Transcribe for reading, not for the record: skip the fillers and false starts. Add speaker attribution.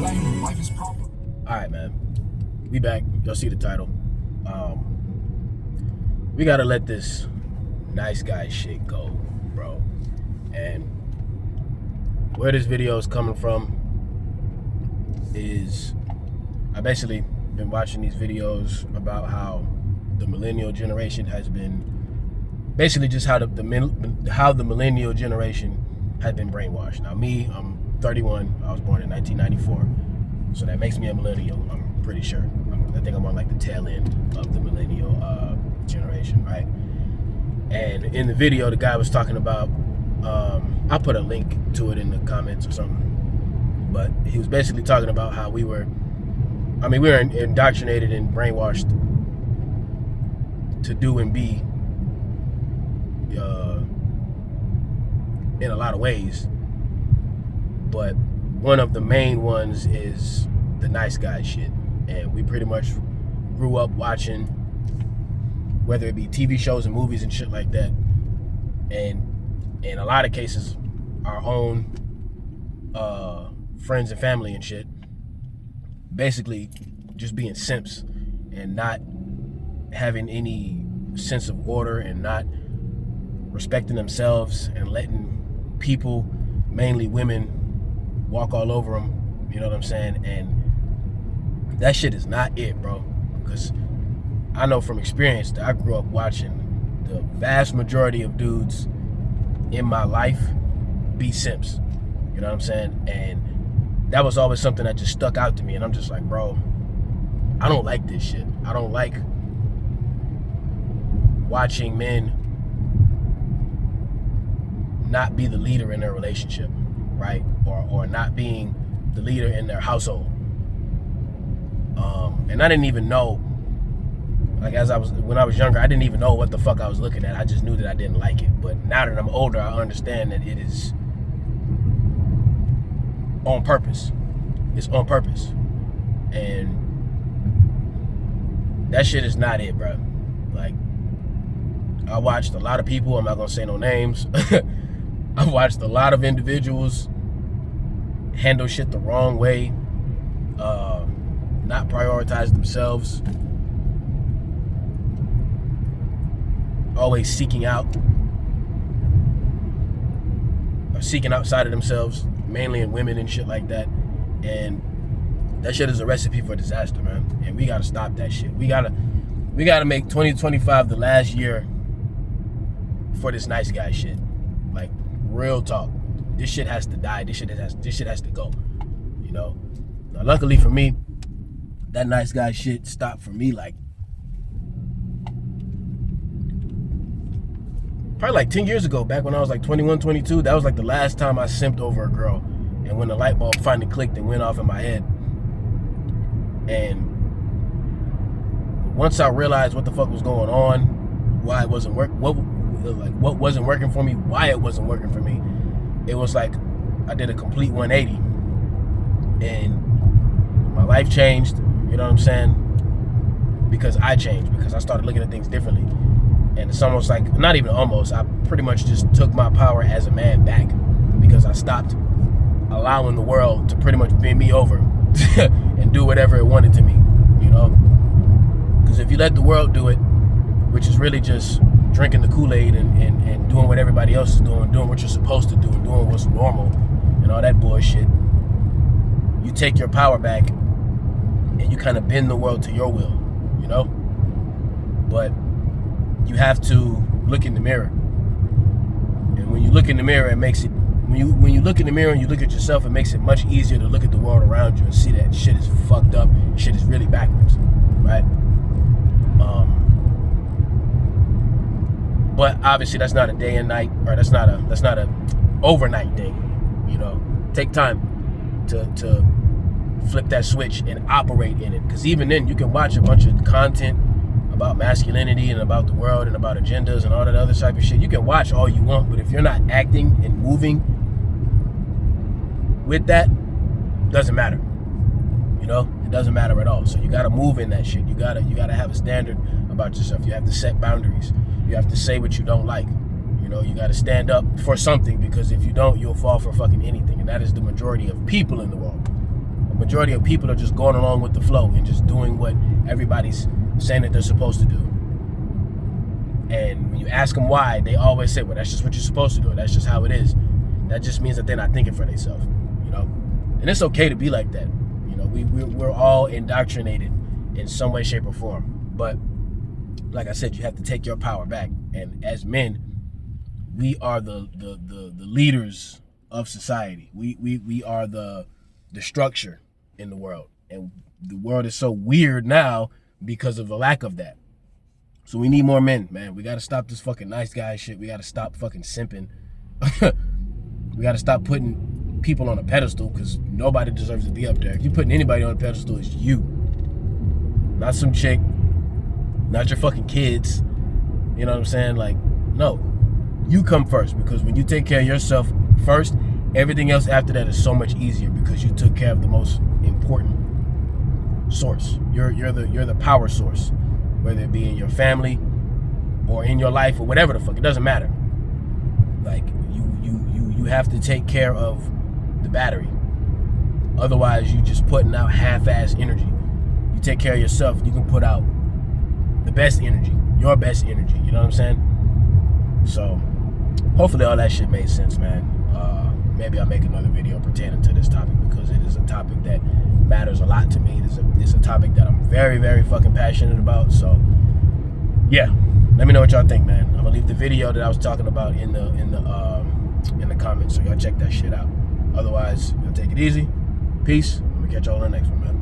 Speaker 1: Alright, man. We back. Y'all see the title. We gotta let this nice guy shit go, bro. And where this video is coming from is I basically been watching these videos about how the millennial generation has been basically just how the millennial generation has been brainwashed. Now me, I'm 31. I was born in 1994, so that makes me a millennial. I'm pretty sure. I think I'm on like the tail end of the millennial generation, right? And in the video, the guy was talking about. I'll put a link to it in the comments or something. But he was basically talking about how we were indoctrinated and brainwashed to do and be in a lot of ways. But one of the main ones is the nice guy shit. And we pretty much grew up watching, whether it be TV shows and movies and shit like that, and in a lot of cases, our own friends and family and shit, basically just being simps and not having any sense of order and not respecting themselves and letting people, mainly women, walk all over them, you know what I'm saying? And that shit is not it, bro. Because I know from experience that I grew up watching the vast majority of dudes in my life be simps. You know what I'm saying? And that was always something that just stuck out to me. And I'm just like, bro, I don't like this shit. I don't like watching men not be the leader in their relationship, right? Or not being the leader in their household. And I didn't even know, like when I was younger, I didn't even know what the fuck I was looking at. I just knew that I didn't like it. But now that I'm older, I understand that it is on purpose. It's on purpose. And that shit is not it, bro. Like, I watched a lot of people, I'm not gonna say no names. I watched a lot of individuals handle shit the wrong way, not prioritize themselves, always seeking outside of themselves, mainly in women and shit like that. And that shit is a recipe for disaster, man. And we gotta stop that shit. We gotta make 2025 the last year for this nice guy shit. Like, real talk. This shit has to die. This shit has to go. You know? Now, luckily for me, that nice guy shit stopped for me like probably like 10 years ago, back when I was like 21, 22. That was like the last time I simped over a girl. And when the light bulb finally clicked and went off in my head. And once I realized what the fuck was going on, why it wasn't what wasn't working for me, why it wasn't working for me, it was like I did a complete 180. And my life changed, you know what I'm saying? Because I changed, because I started looking at things differently. And it's almost like, not even almost, I pretty much just took my power as a man back, because I stopped allowing the world to pretty much bend me over and do whatever it wanted to me, you know? Because if you let the world do it, which is really just drinking the Kool-Aid and doing what everybody else is doing what you're supposed to do, and doing what's normal and all that bullshit, you take your power back and you kind of bend the world to your will, you know? But you have to look in the mirror. And when you look in the mirror, it makes it, when you look in the mirror and you look at yourself, it makes it much easier to look at the world around you and see that shit is fucked up, shit is really backwards, right? But obviously that's not a day and night, or that's not a overnight thing, you know? Take time to flip that switch and operate in it. Because even then, you can watch a bunch of content about masculinity and about the world and about agendas and all that other type of shit. You can watch all you want, but if you're not acting and moving with that, it doesn't matter. You know, it doesn't matter at all. So you gotta move in that shit. You gotta have a standard about yourself. You have to set boundaries. You have to say what you don't like. You know, you gotta stand up for something, because if you don't, you'll fall for fucking anything. And that is the majority of people in the world. The Majority of people are just going along with the flow and just doing what everybody's saying that they're supposed to do. And when you ask them why, they always say, well, that's just what you're supposed to do. That's just how it is. That just means that they're not thinking for themselves, you know? And it's okay to be like that. You know, we're all indoctrinated in some way, shape, or form. But like I said, you have to take your power back. And as men, we are the leaders of society. We are the structure in the world. And the world is so weird now because of the lack of that. So we need more men, man. We got to stop this fucking nice guy shit. We got to stop fucking simping. We got to stop putting people on a pedestal, because nobody deserves to be up there. If you're putting anybody on a pedestal, it's you. Not some chick. Not your fucking kids. You know what I'm saying? Like, no. You come first, because when you take care of yourself first, everything else after that is so much easier, because you took care of the most important source. You're the power source. Whether it be in your family or in your life or whatever the fuck, it doesn't matter. Like, you have to take care of the battery. Otherwise, you just putting out half-ass energy. You take care of yourself, you can put out the best energy, your best energy. You know what I'm saying? So, hopefully all that shit made sense, man. Maybe I'll make another video pertaining to this topic, because it is a topic that matters a lot to me. It's a topic that I'm very, very fucking passionate about. So, yeah, let me know what y'all think, man. I'm gonna leave the video that I was talking about in the comments, so y'all check that shit out. Otherwise, y'all take it easy. Peace. I'm gonna catch y'all on the next one, man.